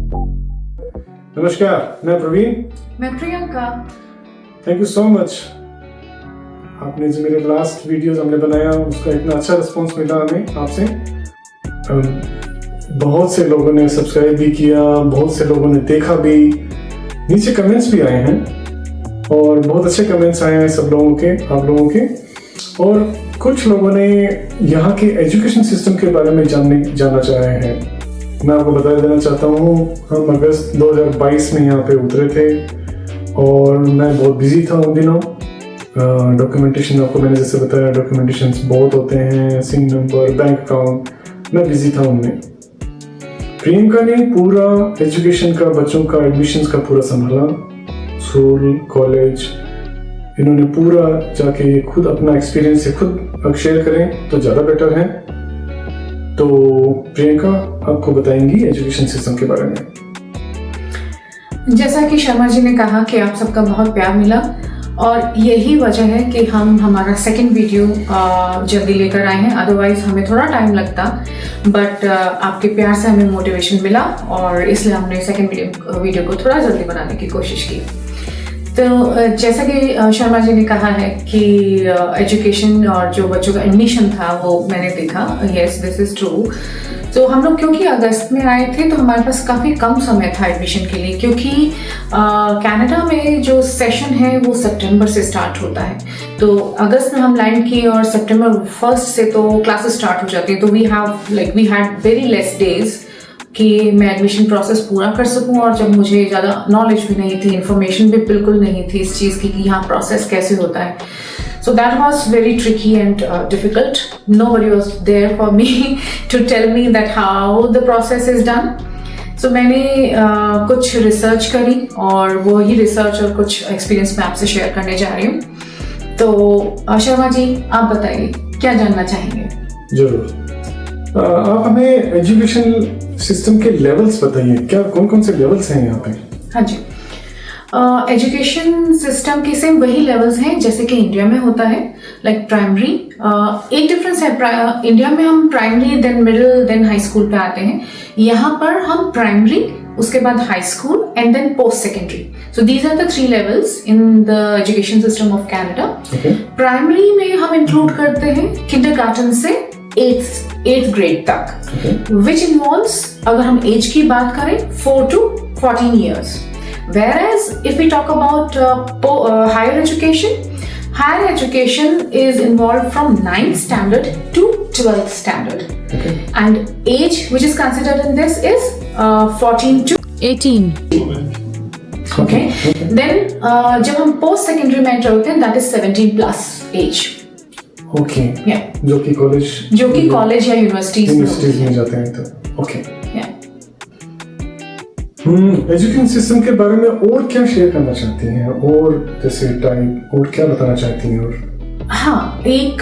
नमस्कार, मैं प्रवीण। मैं Priyanka. Thank you so much. आपने जो मेरे लास्ट वीडियोस हमने बनाया उसका इतना अच्छा रिस्पांस मिला हमें आपसे। बहुत से लोगों ने सब्सक्राइब भी किया, बहुत से लोगों ने देखा भी, नीचे कमेंट्स भी आए हैं और बहुत अच्छे कमेंट्स आए हैं सब लोगों के, आप लोगों के। और कुछ लोगों ने यहाँ के एजुकेशन सिस्टम के बारे में जानना चाह रहे हैं। मैं आपको बता देना चाहता हूँ, हम अगस्त 2022 में यहाँ पे उतरे थे और मैं बहुत बिजी था उन दिनों। डॉक्यूमेंटेशन, आपको मैंने जैसे बताया, डॉक्यूमेंटेशन बहुत होते हैं, सिम नंबर, बैंक अकाउंट, मैं बिजी था उनमें। प्रियंका ने पूरा एजुकेशन का, बच्चों का एडमिशन्स का पूरा संभाला, स्कूल, कॉलेज, इन्होंने पूरा जाके ये खुद अपना एक्सपीरियंस खुद शेयर करें तो ज़्यादा बेटर है। तो प्रियंका आपको बताएंगी एजुकेशन सिस्टम के बारे में। जैसा कि शर्मा जी ने कहा कि आप सबका बहुत प्यार मिला और यही वजह है कि हम हमारा सेकंड वीडियो जल्दी लेकर आए हैं। अदरवाइज हमें थोड़ा टाइम लगता, बट आपके प्यार से हमें मोटिवेशन मिला और इसलिए हमने सेकंड वीडियो को थोड़ा जल्दी बनाने की कोशिश की। तो जैसा कि शर्मा जी ने कहा है कि एजुकेशन और जो बच्चों का एडमिशन था वो मैंने देखा। Yes, this is true. तो हम लोग क्योंकि अगस्त में आए थे तो हमारे पास काफ़ी कम समय था एडमिशन के लिए, क्योंकि कनाडा में जो सेशन है वो सितंबर से स्टार्ट होता है। तो अगस्त में हम लैंड किए और सितंबर 1 से तो क्लासेस स्टार्ट हो जाती है। तो we had very less days कि मैं एडमिशन प्रोसेस पूरा कर सकूं। और जब मुझे ज़्यादा नॉलेज भी नहीं थी, इन्फॉर्मेशन भी बिल्कुल नहीं थी इस चीज़ की कि यहाँ प्रोसेस कैसे होता है। So that was very tricky and difficult. Nobody was there for me to tell me that how the process is done. So मैंने कुछ रिसर्च करी और वो ही रिसर्च और कुछ एक्सपीरियंस मैं आपसे शेयर करने जा रही हूँ। तो शर्मा जी, आप बताइए क्या जानना चाहेंगे? जरूर। आप हमें एजुकेशन सिस्टम के लेवल्स बताइए, क्या कौन कौन से लेवल्स हैं यहाँ पे? हाँ जी, एजुकेशन सिस्टम के सेम वही लेवल्स हैं जैसे कि इंडिया में होता है, लाइक प्राइमरी। एक डिफरेंस है, इंडिया में हम primary then middle then high school पे आते हैं। यहाँ पर हम प्राइमरी, उसके बाद high school and then post secondary. So these are the 3 levels in the education system of Canada. Primary में हम इंक्लूड करते हैं किंडरगार्टन से 8th ग्रेड तक, विच इन्वॉल्व्स, अगर हम एज की बात करें, 4 to 14 years. Whereas if we talk about higher education is involved from 9th standard to 12th standard. Okay. And age which is considered in this is 14 to 18. Okay. Then जब हम post secondary में enter होते हैं, that is 17 plus age. Okay. Yeah. जो कि college या universities में जाते हैं तो okay. एजुकेशन सिस्टम के बारे में और क्या शेयर करना चाहती हैं, और जैसे टाइप और क्या बताना चाहती हैं? और हाँ, एक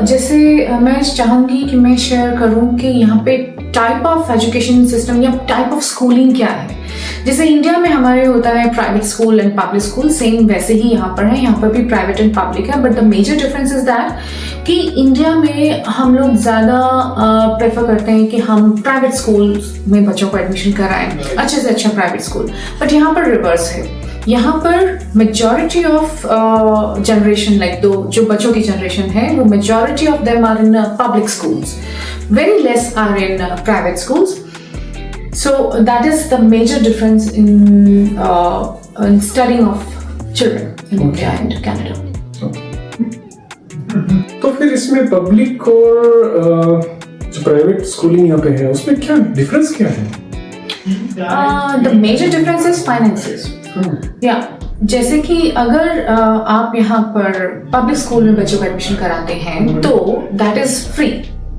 जैसे मैं चाहूँगी कि मैं शेयर करूँ कि यहाँ पे टाइप ऑफ एजुकेशन सिस्टम या टाइप ऑफ स्कूलिंग क्या है। जैसे इंडिया में हमारे होता है private school and public school, same वैसे ही यहाँ पर है। यहाँ पर भी प्राइवेट एंड पब्लिक है, but the major difference is that कि इंडिया में हम लोग ज़्यादा प्रेफर करते हैं कि हम प्राइवेट स्कूल में बच्चों को एडमिशन कराएं, अच्छे से अच्छा प्राइवेट स्कूल। बट यहाँ पर रिवर्स है। यहाँ पर मेजॉरिटी ऑफ जनरेशन, लाइक जो बच्चों की जनरेशन है, वो majority of them are in public schools, very less are in private schools. So that is the major difference in studying of children in India and Canada. तो फिर इसमें public और जो प्राइवेट स्कूलिंग यहाँ पे है उसमें क्या डिफरेंस क्या है? The major difference is finances. Yeah. जैसे कि अगर आप यहाँ पर पब्लिक स्कूल में बच्चों को एडमिशन कराते हैं तो that is free.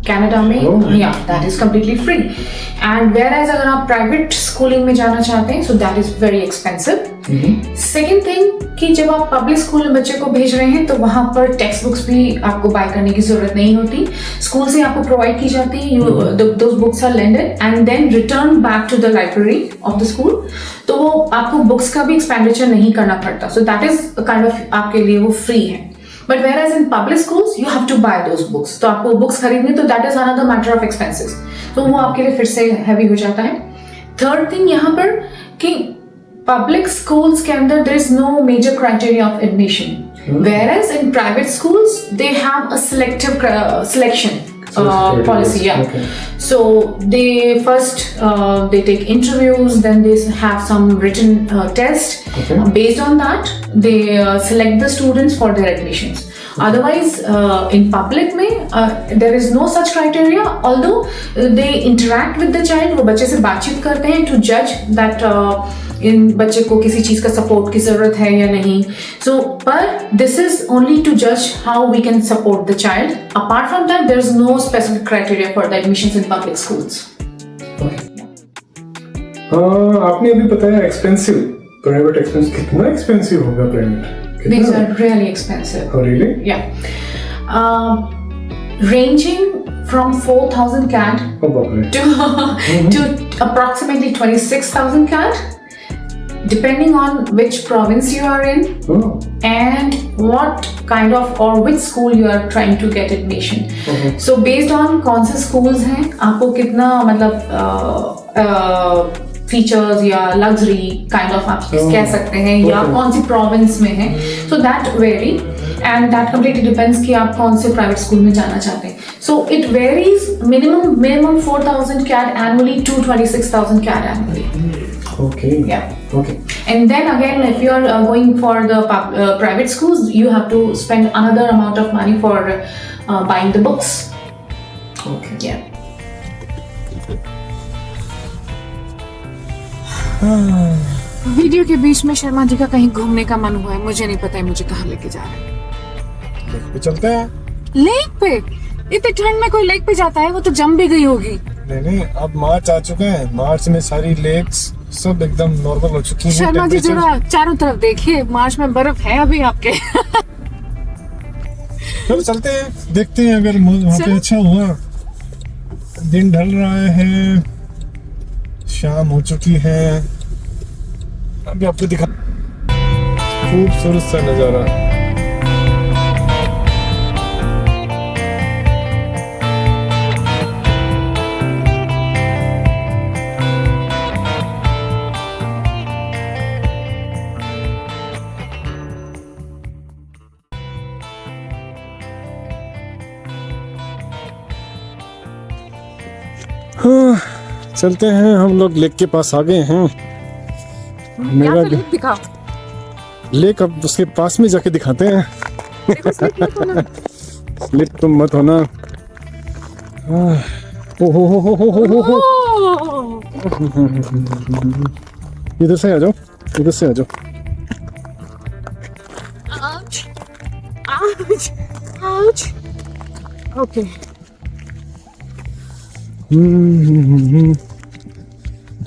कनाडा में या that is completely free. And whereas अगर आप प्राइवेट स्कूलिंग में जाना चाहते हैं so that is very expensive. Second thing कि जब आप पब्लिक स्कूल में बच्चे को भेज रहे हैं तो वहां पर टेक्स्ट बुक्स भी आपको बाय करने की जरूरत नहीं होती, स्कूल से आपको प्रोवाइड की जाती है। Those books are lended and then return back to the library of the school, तो वो आपको बुक्स का भी एक्सपेंडिचर नहीं करना पड़ता। सो दैट इज काइंड ऑफ आपके लिए वो फ्री है। But whereas in public schools you have to buy those books, तो आपको बुक्स खरीदनी तो that is another matter of expenses, तो वो आपके लिए फिर से हैवी हो जाता है। थर्ड थिंग यहाँ पर कि पब्लिक स्कूल्स के अंदर there is no major criteria of admission, whereas in private schools they have a selection policy. Yeah. Okay. So they first they take interviews, then they have some written test. Okay. Based on that they select the students for their admissions. Otherwise in public में there is no such criteria, although they interact with the child, वो बच्चे से बातचीत करते हैं to judge that इन बच्चे को किसी चीज का सपोर्ट की जरूरत है या नहीं. सो पर दिस इज ओनली टू जज how we can support the child. Apart from that there is no specific criteria for the admissions in public schools. आपने अभी बताया एक्सपेंसिव, प्राइवेट एक्सपेंसिव. कितना एक्सपेंसिव होगा private? These are really expensive. Oh, really? Yeah. Ranging from 4,000 CAD to approximately 26,000 CAD, depending on which province you are in and what kind of or which school you are trying to get admission. So based on कौन से schools हैं, आपको कितना मतलब features या luxury kind of आप कह सकते हैं या कौन सी प्रोविंस में है. So that very and that completely depends कि आप कौन से प्राइवेट स्कूल में जाना चाहते हैं. So it varies minimum 4,000 CAD annually to 26,000 CAD annually. Okay. Yeah. Okay. And then again, if you are going for the private schools, you have to spend another amount of money for buying the books. Okay. Yeah. Video के बीच में शर्मा जी का कहीं घूमने का मन हुआ है. मुझे नहीं पता है मुझे कहाँ लेके जा रहे हैं. लेक पे चलते हैं. लेक पे? इतनी ठंड में कोई लेक पे जाता है? वो तो जम भी गई होगी. नहीं, अब मार्च आ चुका है. मार्च में सारी लेक्स सब एकदम नॉर्मल हो चुकी हैं. शर्मा जी जरा चारों तरफ देखिए, मार्च में बर्फ है अभी आपके. चलो चलते हैं, देखते हैं अगर वहाँ पे अच्छा हुआ. दिन ढल रहा है, शाम हो चुकी है. अभी आपको दिखा खूबसूरत सा नजारा. चलते हैं, हम लोग लेक के पास आ गए हैं. मेरा लेक दिखा. लेक अब उसके पास में जाके दिखाते हैं. स्लिप तो मत होना. हो. इधर से आ जाओ, इधर से आ जाओ. ओके.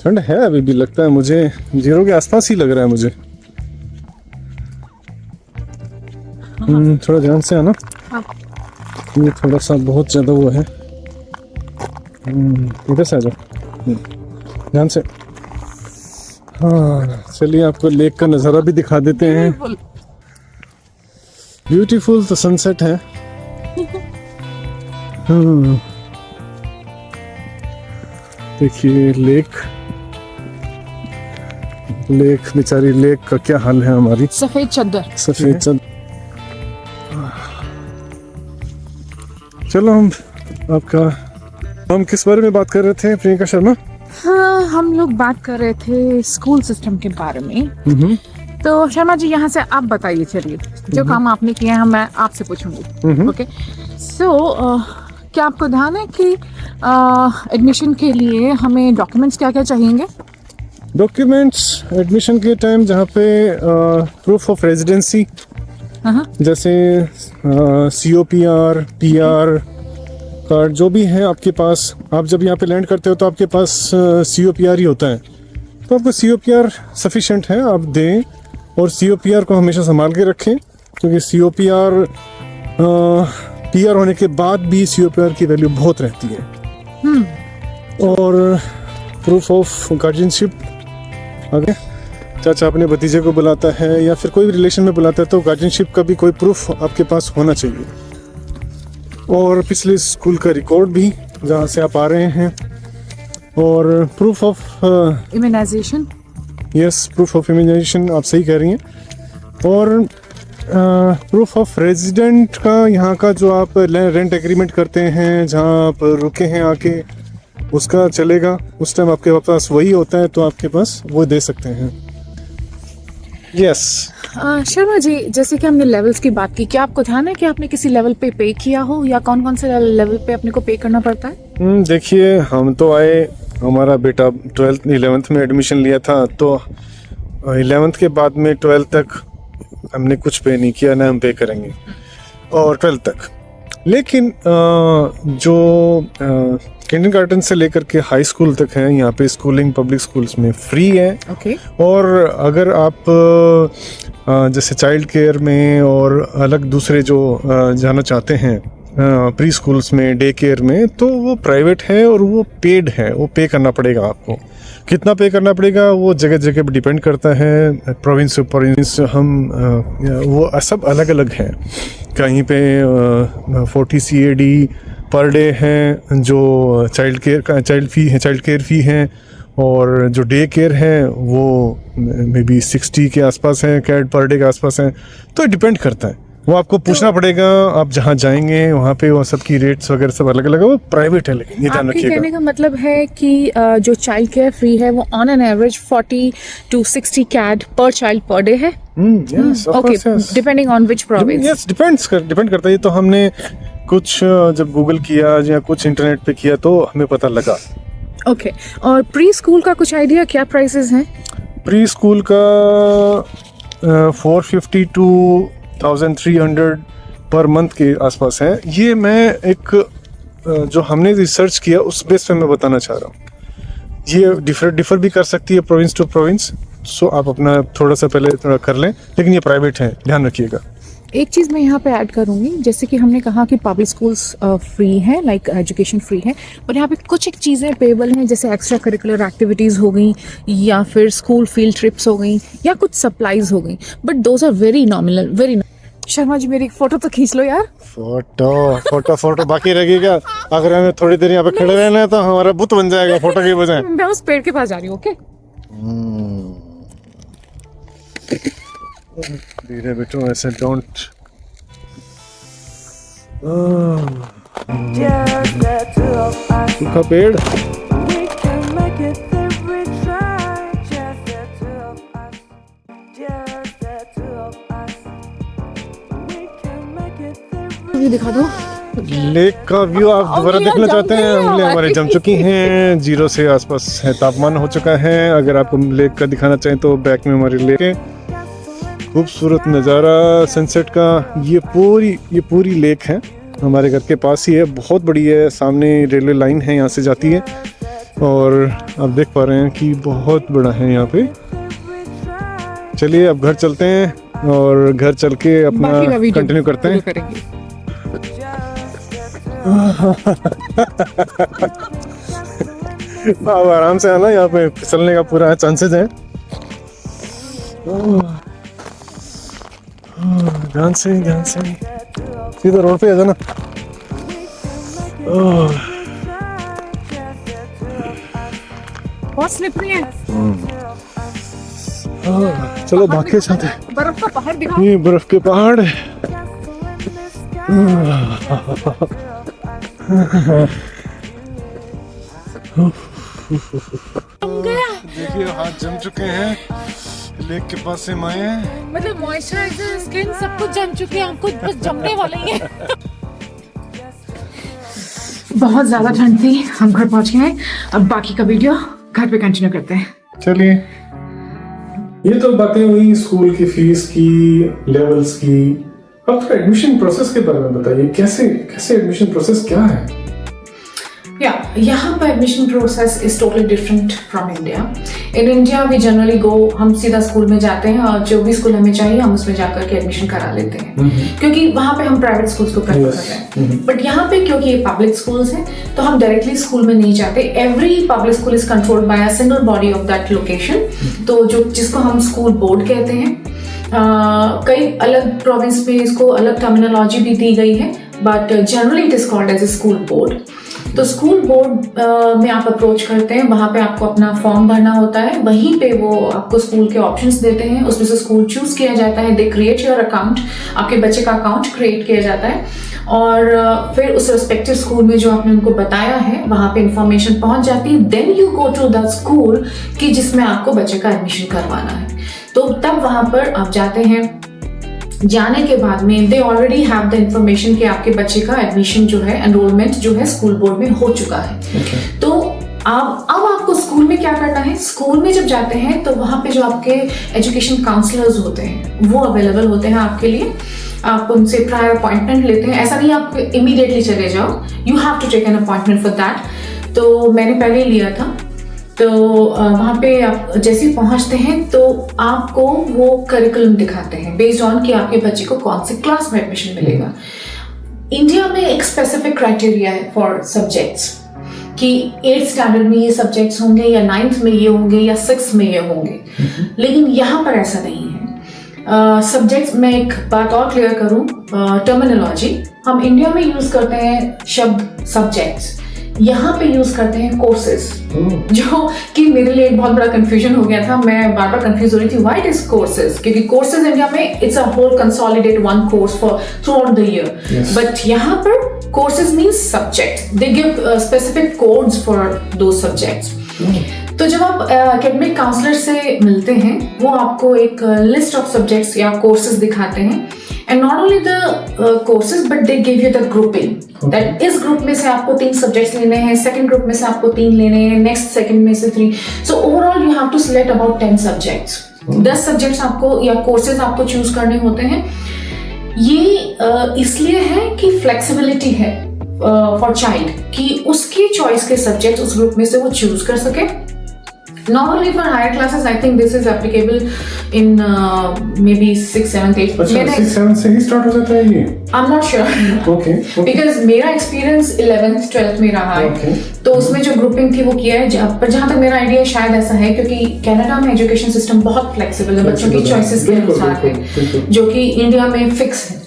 ठंड है अभी भी, लगता है मुझे 0 के आसपास ही लग रहा है मुझे. थोड़ा ध्यान से आना. ये थोड़ा सा बहुत ज्यादा हुआ है. इधर से आ जाओ, ध्यान से. हाँ चलिए, आपको लेक का नज़ारा भी दिखा देते हैं. ब्यूटीफुल तो सनसेट है. देखिए लेक बेचारी लेक का क्या हाल है. हमारी सफेद चादर. चलो हम किस बारे में बात कर रहे थे प्रियंका शर्मा? हाँ, हम लोग बात कर रहे थे स्कूल सिस्टम के बारे में. तो शर्मा जी यहाँ से आप बताइए. चलिए, जो काम आपने किया है मैं आपसे पूछूंगी. ओके. सो क्या आपको ध्यान है कि एडमिशन के लिए हमें डॉक्यूमेंट्स क्या क्या चाहिएंगे? डॉक्यूमेंट्स एडमिशन के टाइम जहाँ पे प्रूफ ऑफ रेजिडेंसी, जैसे COPR, PR कार्ड जो भी है आपके पास. आप जब यहाँ पे लैंड करते हो तो आपके पास COPR ही होता है. तो आपको COPR सफिशेंट है, आप दें. और COPR को हमेशा संभाल के रखें, क्योंकि COPR PR होने के बाद भी COPR की वैल्यू बहुत रहती है. और प्रूफ ऑफ गार्जियनशिप, आगे चाचा अपने भतीजे को बुलाता है या फिर कोई भी रिलेशन में बुलाता है तो गार्जियनशिप का भी कोई प्रूफ आपके पास होना चाहिए. और पिछले स्कूल का रिकॉर्ड भी, जहाँ से आप आ रहे हैं. और proof of immunisation. Yes, proof of immunisation, आप सही कह रही हैं। और प्रूफ ऑफ रेजिडेंट का, यहाँ का जो आप रेंट एग्रीमेंट करते हैं, जहाँ आप रुके हैं आके, उसका चलेगा। उस टाइम आपके पास वही होता है तो आपके पास वो दे सकते हैं। यस। शर्मा जी, जैसे कि हमने लेवल्स की बात की, क्या आपको ध्यान है कि आपने किसी लेवल पे किया हो, या कौन कौन से लेवल पे अपने को पे करना पड़ता है? देखिए, हम तो आए, हमारा बेटा 11th में एडमिशन लिया था, तो 11th के बाद में 12th तक हमने कुछ पे नहीं किया, ना हम पे करेंगे, और 12th तक। लेकिन जो किंडरगार्टन से लेकर के हाई स्कूल तक है, यहाँ पे स्कूलिंग पब्लिक स्कूल्स में फ्री है। ओके। और अगर आप जैसे चाइल्ड केयर में और अलग दूसरे जो जाना चाहते हैं प्री स्कूल्स में, डे केयर में, तो वो प्राइवेट है और वो पेड है, वो पे करना पड़ेगा आपको। कितना पे करना पड़ेगा वो जगह जगह पर डिपेंड करता है, प्रोविंस से प्रोविंस। हम वो सब अलग अलग हैं। कहीं पे 40 CAD पर डे हैं जो चाइल्ड केयर फी हैं, और जो डे केयर है वो मे बी 60 के आसपास है, कैड पर डे के आसपास है। तो डिपेंड करता है, वो आपको पूछना पड़ेगा। आप जहाँ जाएंगे वहाँ पे वो सबकी रेट्स वगैरह सब अलग अलग है, वो प्राइवेट है। लेकिन ये ध्यान रखिएगा, कहने का मतलब है कि जो चाइल्ड केयर फ्री है वो on an average 40 to 60 CAD पर चाइल्ड पर डे है। Okay, depending on which province. Yes, depend करता है। ये तो हमने कुछ जब गूगल किया या कुछ इंटरनेट पे किया तो हमें पता लगा। ओके। और प्री स्कूल का कुछ आइडिया, क्या प्राइसेस हैं? प्री स्कूल का 450 to 1300 पर मंथ के आसपास है। ये मैं एक जो हमने रिसर्च किया उस बेस पे मैं बताना चाह रहा हूँ। ये डिफर भी कर सकती है प्रोविंस टू प्रोविंस, सो आप अपना थोड़ा सा पहले थोड़ा कर लें, लेकिन ये प्राइवेट है, ध्यान रखिएगा। एक चीज़ मैं यहाँ पे ऐड करूँगी, जैसे कि हमने कहा कि पब्लिक स्कूल्स फ्री हैं, लाइक एजुकेशन फ्री है, पर यहाँ पे कुछ एक चीज़ें पेबल हैं, जैसे एक्स्ट्रा करिकुलर एक्टिविटीज़ हो गई, या फिर स्कूल फील्ड ट्रिप्स हो गई, या कुछ सप्लाईज हो गई, but those are very nominal. Sharma ji, मेरी फोटो तो खींच लो यार। फोटो बाकी रहेगा। अगर हमें थोड़ी देर यहाँ पे खड़े रहना है तो हमारा बुत बन जाएगा फोटो के बजाय। मैं उस पेड़ के पास जा रही हूँ। ओके, धीरे बेटो, ऐसे डोंट। सूखा पेड़। दिखा दो लेक का व्यू। आप दोबारा देखना चाहते हैं? उंगलियां हमारे जम चुकी हैं, 0 से आसपास है तापमान हो चुका है। अगर आपको लेक का दिखाना चाहें तो बैक में हमारे लेक है। खूबसूरत नज़ारा सनसेट का। ये पूरी लेक है, हमारे घर के पास ही है, बहुत बड़ी है। सामने रेलवे लाइन है, यहाँ से जाती है, और आप देख पा रहे हैं कि बहुत बड़ा है यहाँ पे। चलिए अब घर चलते हैं और घर चल के अपना कंटिन्यू करते हैं। अब आराम से आना, यहाँ पे फिसलने का पूरा चांसेस है। ध्यान से सीधा रोड पे आ जाना। बहुत स्लिपरी है। चलो भाग के साथ है। बर्फ का पहाड़ दिखाओ। ये बर्फ के पहाड़ है। देखिए हाथ जम चुके हैं, लेक के पास से आए हैं। मतलब मॉइस्चराइजर, स्किन सब कुछ जम चुके हैं, हमको बस जमने वाले ही हैं। बहुत ज्यादा ठंड थी, हम घर पहुंच गए हैं। अब बाकी का वीडियो घर पे कंटिन्यू करते हैं। चलिए, ये तो बातें हुई स्कूल की फीस की, लेवल्स की। अब थोड़ा एडमिशन प्रोसेस के बारे में बताइए, कैसे एडमिशन प्रोसेस क्या है? यहाँ पर admission process is totally different from India. In India we generally go, हम सीधा स्कूल में जाते हैं और जो भी स्कूल हमें चाहिए हम उसमें जाकर के एडमिशन करा लेते हैं, क्योंकि वहाँ पे हम प्राइवेट स्कूल्स को प्रेफर कर रहे हैं। बट यहाँ पे क्योंकि ये पब्लिक स्कूल्स हैं तो हम डायरेक्टली स्कूल में नहीं जाते। Every public school is controlled by a single body of that location, तो जो जिसको हम स्कूल बोर्ड कहते हैं। कई अलग प्रोविंस में इसको अलग टर्मिनोलॉजी भी दी गई है, but generally it is called as a school board. तो स्कूल बोर्ड में आप अप्रोच करते हैं, वहाँ पे आपको अपना फॉर्म भरना होता है, वहीं पे वो आपको स्कूल के ऑप्शंस देते हैं, उसमें से स्कूल चूज किया जाता है, दे क्रिएट योर अकाउंट, आपके बच्चे का अकाउंट क्रिएट किया जाता है और फिर उस रिस्पेक्टिव स्कूल में जो आपने उनको बताया है वहाँ पे इंफॉर्मेशन पहुंच जाती है। Then you go to the school कि जिसमें आपको बच्चे का एडमिशन करवाना है। तो तब वहाँ पर आप जाते हैं, जाने के बाद में they already have the information कि आपके बच्चे का एडमिशन जो है, एनरोलमेंट जो है स्कूल बोर्ड में हो चुका है। तो अब आपको स्कूल में क्या करना है, स्कूल में जब जाते हैं तो वहाँ पे जो आपके एजुकेशन काउंसलर्स होते हैं वो अवेलेबल होते हैं आपके लिए। आप उनसे प्रायर अपॉइंटमेंट लेते हैं, ऐसा नहीं आप इमीडिएटली चले जाओ, you have to take an appointment for that. तो मैंने पहले लिया था। तो वहाँ पे आप जैसे ही पहुँचते हैं तो आपको वो करिकुलम दिखाते हैं बेस्ड ऑन कि आपके बच्चे को कौन से क्लास में एडमिशन मिलेगा। इंडिया में एक स्पेसिफिक क्राइटेरिया है फॉर सब्जेक्ट्स कि 8th स्टैंडर्ड में ये सब्जेक्ट्स होंगे या 9th में ये होंगे या 6th में ये होंगे, लेकिन यहाँ पर ऐसा नहीं है। सब्जेक्ट्स में एक बात और क्लियर करूँ, टर्मिनोलॉजी हम इंडिया में यूज करते हैं शब्द सब्जेक्ट्स, यहाँ पे यूज करते हैं कोर्सेज, जो कि मेरे लिए एक बहुत बड़ा कंफ्यूजन हो गया था। मैं बार बार कंफ्यूज हो रही थी व्हाई इट इज कोर्सेज, क्योंकि कोर्सेज इंडिया में it's a whole consolidate one course for throughout the year, but यहाँ पर courses means subject, they give specific codes for those subjects. तो जब आप एकेडमिक काउंसलर से मिलते हैं वो आपको एक लिस्ट ऑफ सब्जेक्ट्स या कोर्सेज दिखाते हैं, and not only the courses but they give you the grouping that इस ग्रुप में से आपको 3 सब्जेक्ट्स लेने हैं, सेकंड ग्रुप में से आपको 3 लेने हैं, नेक्स्ट सेकंड में से 3। So overall you have to select about 10 subjects, 10 subjects आपको या कोर्सेज आपको चूज करने होते हैं। ये इसलिए है कि फ्लेक्सिबिलिटी है फॉर चाइल्ड कि उसकी चॉइस के सब्जेक्ट उस ग्रुप में से वो चूज कर सके। Not only for higher classes, I think this is applicable in maybe 6th, 7th, 8th. अच्छा, 6th, 7th से ही स्टार्ट हो जाता है ये? I'm not sure. Okay. Because मेरा एक्सपीरियंस 11th, 12th में रहा है, तो उसमें जो ग्रुपिंग थी वो किया है। पर जहाँ तक मेरा आइडिया शायद ऐसा है क्योंकि कनाडा में एजुकेशन सिस्टम बहुत फ्लेक्सिबल है बच्चों की चॉइसेस के अनुसार है, जो कि इंडिया में फिक्स है।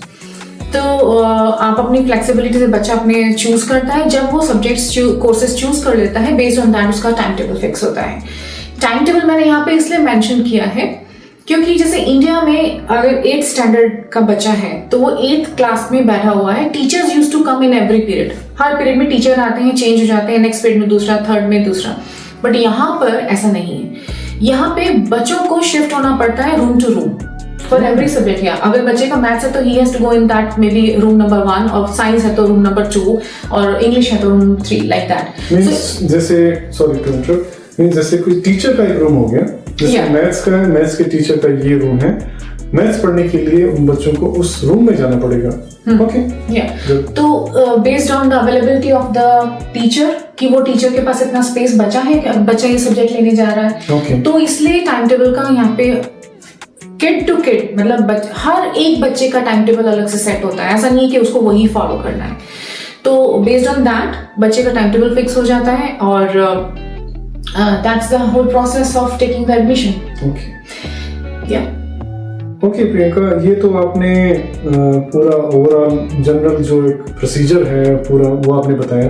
तो आप अपनी फ्लेक्सिबिलिटी से बच्चा अपने चूज करता है, जब वो सब्जेक्ट्स कोर्सेज चूज कर लेता है बेस्ड ऑन दैट उसका टाइम टेबल फिक्स होता है। टाइम टेबल मैंने यहाँ पे इसलिए मेंशन किया है क्योंकि जैसे इंडिया में अगर 8th स्टैंडर्ड का बच्चा है तो वो 8th क्लास में बैठा हुआ है, teachers use to come in every period, हर पीरियड में टीचर आते हैं, चेंज हो जाते हैं, नेक्स्ट पीरियड में दूसरा, थर्ड में दूसरा। बट यहाँ पर ऐसा नहीं है, यहाँ पे बच्चों को शिफ्ट होना पड़ता है room to room for every subject. या अगर बच्चे का मैथ्स है तो he has to go in that may be room number 1, और साइंस है तो रूम नंबर 2, और इंग्लिश है तो रूम 3, लाइक दैट। जैसे सॉरी टू इंटरप्ट, जैसे कोई टीचर का एक रूम हो गया, जैसे मैथ्स का है, मैथ्स के टीचर का ये रूम है, मैथ्स पढ़ने के लिए उन बच्चों को उस रूम में जाना पड़ेगा। ओके, तो based on the availability of the teacher कि वो टीचर के पास इतना स्पेस बचा है कि बच्चा ये सब्जेक्ट लेने जा रहा है, तो इसलिए टाइम टेबल का यहाँ पे किड टू किड मतलब हर एक बच्चे का टाइम टेबल अलग से सेट होता है, ऐसा नहीं है कि उसको वही फॉलो करना है। तो बेस्ड ऑन दैट बच्चे का टाइम टेबल फिक्स हो जाता है और that's the whole process of taking the admission. Okay, Priyanka, ये तो आपने पूरा ओवरऑल जनरल जो एक प्रोसीजर है पूरा वो आपने बताया।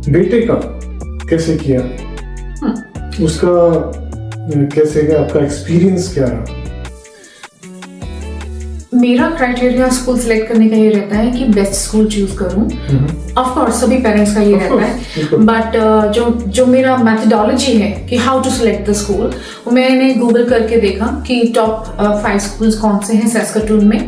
बेटे का कैसे किया, उसका कैसे गया, आपका एक्सपीरियंस क्या रहा? मेरा क्राइटेरिया स्कूल सिलेक्ट करने का ये रहता है कि बेस्ट स्कूल चूज करूं। ऑफ कोर्स सभी पेरेंट्स का ये रहता है, बट जो मेरा मेथडोलॉजी है कि how to select the school, मैंने गूगल करके देखा कि टॉप 5 स्कूल्स कौन से हैं सैस्काटून में,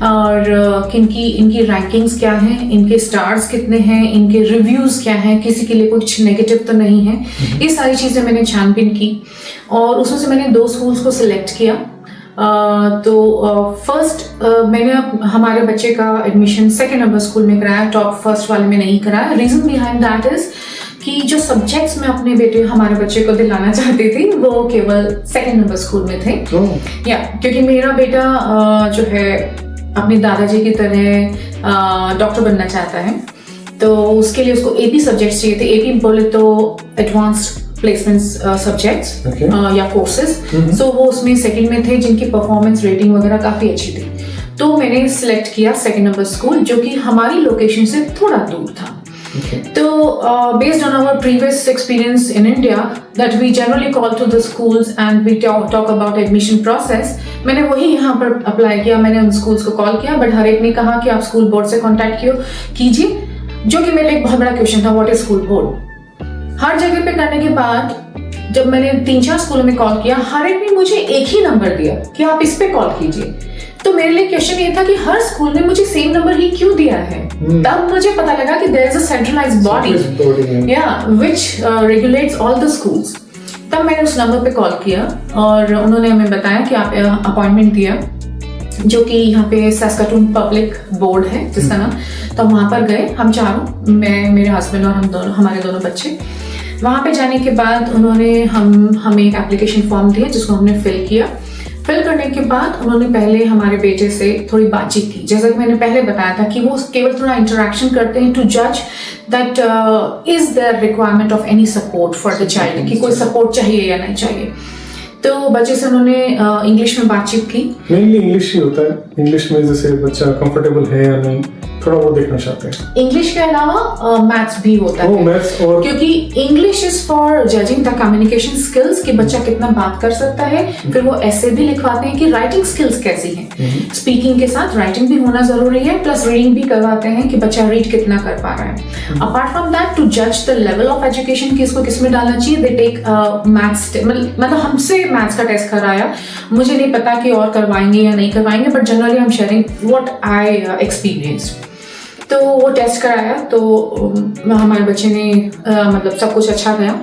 और इनकी रैंकिंग्स क्या हैं, इनके स्टार्स कितने हैं, इनके रिव्यूज क्या हैं, किसी के लिए कुछ नेगेटिव तो नहीं है। ये सारी चीजें मैंने छानबीन की और उसमें से मैंने 2 स्कूल्स को सिलेक्ट किया। तो फर्स्ट मैंने हमारे बच्चे का एडमिशन 2nd नंबर स्कूल में कराया, टॉप फर्स्ट वाले में नहीं कराया। रीजन बिहाइंड दैट इज कि जो सब्जेक्ट्स मैं अपने हमारे बच्चे को दिलाना चाहती थी वो केवल 2nd नंबर स्कूल में थे। क्योंकि मेरा बेटा जो है अपने दादाजी की तरह डॉक्टर बनना चाहता है, तो उसके लिए उसको AP सब्जेक्ट्स चाहिए थे। AP बोले तो एडवांस्ड प्लेसमेंट सब्जेक्ट्स या कोर्सेज। सो वो उसमें 2nd में थे जिनकी परफॉर्मेंस रेटिंग वगैरह काफी अच्छी थी। तो मैंने सिलेक्ट किया 2nd नंबर स्कूल, जो कि हमारी लोकेशन से थोड़ा दूर था। तो based on our previous experience in India, that we generally call to the schools and we talk about admission process, मैंने वही यहाँ पर अप्लाई किया। मैंने उन स्कूल्स को कॉल किया, बट हर एक ने कहा कि आप स्कूल बोर्ड से कांटेक्ट कीजिए, जो कि मेरे लिए एक बहुत बड़ा क्वेश्चन था, व्हाट इज स्कूल बोर्ड। हर जगह पे करने के बाद जब मैंने 3-4 स्कूलों में कॉल किया, हर एक ने मुझे एक ही नंबर दिया कि आप इस पे कॉल कीजिए। तो मेरे लिए क्वेश्चन ये था कि हर स्कूल ने मुझे सेम नंबर ही क्यों दिया है। तब मुझे पता लगा कि there is a centralised body which regulates all the schools. तब मैंने उस नंबर पे कॉल किया और उन्होंने हमें बताया कि आप अपॉइंटमेंट दिया, जो कि यहाँ पे सैस्काटून पब्लिक बोर्ड है जिसका नाम। तो वहाँ पर गए हम चारों, मैं, मेरे हस्बैंड और हमारे दोनों बच्चे। वहाँ पे जाने के बाद उन्होंने हमें एक एप्लीकेशन फॉर्म दिया जिसको हमने फिल किया। फिल करने के बाद उन्होंने पहले हमारे बेटे से थोड़ी बातचीत की, जैसा कि मैंने पहले बताया था कि वो केवल थोड़ा इंटरेक्शन करते हैं टू जज that is their requirement of any support for the child, कि कोई सपोर्ट चाहिए या नहीं चाहिए। तो बच्चे से उन्होंने इंग्लिश में बातचीत की। मेनली इंग्लिश ही होता है, इंग्लिश में जैसे बच्चा कंफर्टेबल है या नहीं, थोड़ा वो देखना चाहते हैं। इंग्लिश के अलावा मैथ्स भी होता है, मैथ्स और क्योंकि English is for judging the communication skills कि बच्चा कितना बात कर सकता है। फिर वो ऐसे भी लिखवाते हैं कि राइटिंग स्किल्स कैसी हैं। स्पीकिंग के साथ राइटिंग भी होना जरूरी है, प्लस रीडिंग भी करवाते हैं कि बच्चा रीड कितना कर पा रहा है। अपार्ट फ्रॉम दैट, टू जज द लेवल ऑफ एजुकेशन कि इसको किसमें डालना चाहिए, दे टेक मैथ्स, मतलब हमसे मैथ्स का टेस्ट कराया। मुझे नहीं पता कि और करवाएंगे या नहीं करवाएंगे, but generally I am sharing what I experienced. तो वो टेस्ट कराया, तो हमारे बच्चे ने मतलब सब कुछ अच्छा गया।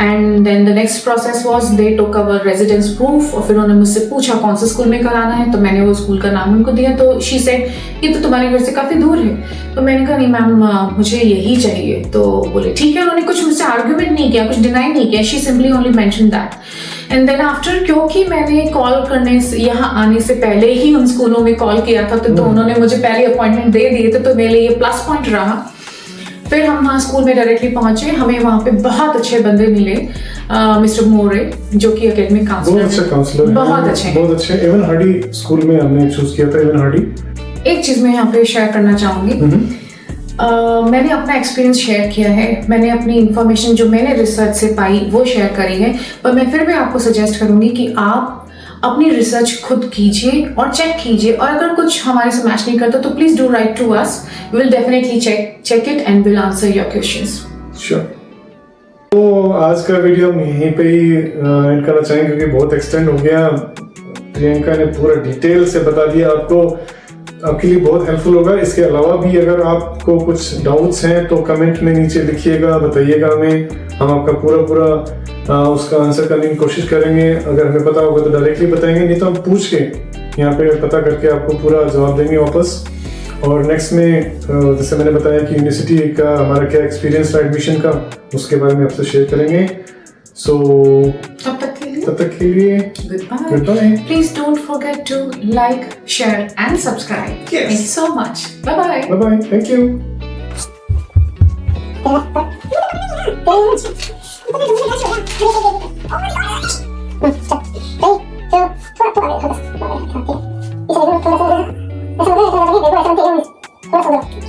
And then the next process was they took our residence proof, और फिर उन्होंने मुझसे पूछा कौन से स्कूल में कराना है, तो मैंने वो स्कूल का नाम उनको दिया। तो शी सेड ये तो तुम्हारे घर से काफ़ी दूर है। तो मैंने कहा नहीं मैम, मुझे यही चाहिए। तो बोले ठीक है। उन्होंने कुछ मुझसे आर्ग्यूमेंट नहीं किया, कुछ डिनाई नहीं किया, she simply only mention that. And then after, क्योंकि मैंने कॉल करने से, यहाँ आने से पहले ही उन स्कूलों में कॉल किया था, तो उन्होंने मुझे पहले अपॉइंटमेंट दे दिए थे, तो मेरे लिए ये प्लस पॉइंट रहा। फिर हम वहाँ स्कूल में डायरेक्टली पहुंचे। हमें वहाँ पे बहुत अच्छे बंदे मिले, मिस्टर मोरे, जो कि एकेडमिक काउंसलर, बहुत अच्छे काउंसलर, बहुत अच्छे। इवन हार्डी स्कूल में हमने चूज किया था, इवन हार्डी। एक चीज मैं यहाँ पे शेयर करना चाहूंगी। मैंने अपना एक्सपीरियंस शेयर किया है, मैंने अपनी इंफॉर्मेशन जो मैंने रिसर्च से पाई वो शेयर करी है, पर मैं फिर भी आपको सजेस्ट करूंगी कि आप अपनी रिसर्च खुद कीजिए और चेक कीजिए, और अगर कुछ हमारे से मैच नहीं करता तो please do write to us, we will definitely check it and will answer your questions. Sure. तो आज का वीडियो हम यहीं पे ही एंड करना चाहेंगे, क्योंकि बहुत एक्सटेंड हो गया। प्रियंका ने पूरा डिटेल से बता दिया आपको, आपके लिए बहुत हेल्पफुल होगा। इसके अलावा भी अगर आपको कुछ डाउट्स हैं तो कमेंट में नीचे लिखिएगा, बताइएगा हमें, हम आपका पूरा उसका आंसर करने की कोशिश करेंगे। अगर हमें पता होगा तो डायरेक्टली बताएंगे, नहीं तो हम पूछ के यहाँ पे पता करके आपको पूरा जवाब देंगे वापस। और नेक्स्ट में जैसे मैंने बताया कि यूनिवर्सिटी का हमारा क्या एक्सपीरियंस था एडमिशन का, उसके बारे में आपसे शेयर करेंगे। सो तब तक के लिए goodbye. Please don't forget to like, share and subscribe. Yes. Thank you so much. Bye-bye. Bye-bye. Thank you. Thank you.